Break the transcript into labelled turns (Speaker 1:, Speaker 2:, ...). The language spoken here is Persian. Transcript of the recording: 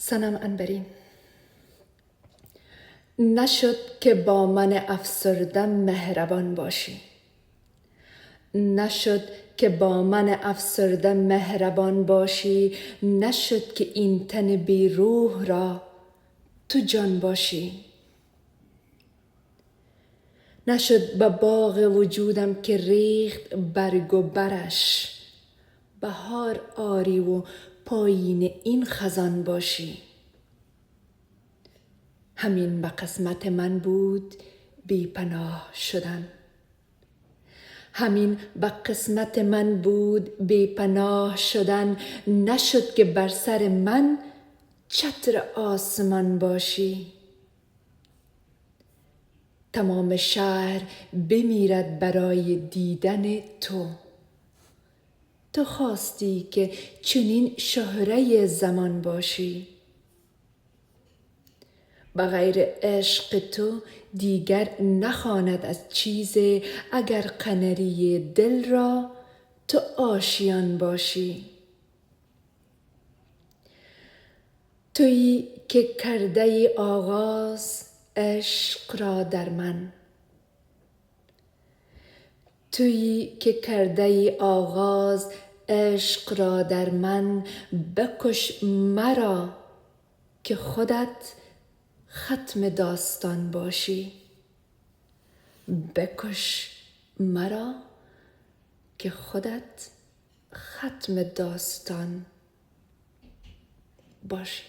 Speaker 1: صنم عنبرین. نشد که با من افسرده مهربان باشی، نشد که با من افسرده مهربان باشی، نشد که این تن بی روح را تو جان باشی. نشد به باغ وجودم که ریخت برگ و برش، بهار آری و پایین این خزان باشی. همین به قسمت من بود بی پناه شدن، همین به قسمت من بود بی پناه شدن. نشد که بر سر من چتر آسمان باشی. تمام شهر بمیرد برای دیدن تو، تو خواستی که چنین شهره زمان باشی. بغیر عشق تو دیگر نخواند از چیزی، اگر قنری دل را تو آشیان باشی. تویی که کرده آغاز عشق را در من، تویی که کرده آغاز عشق را در من. بکش مرا که خودت ختم داستان باشی، بکش مرا که خودت ختم داستان باشی.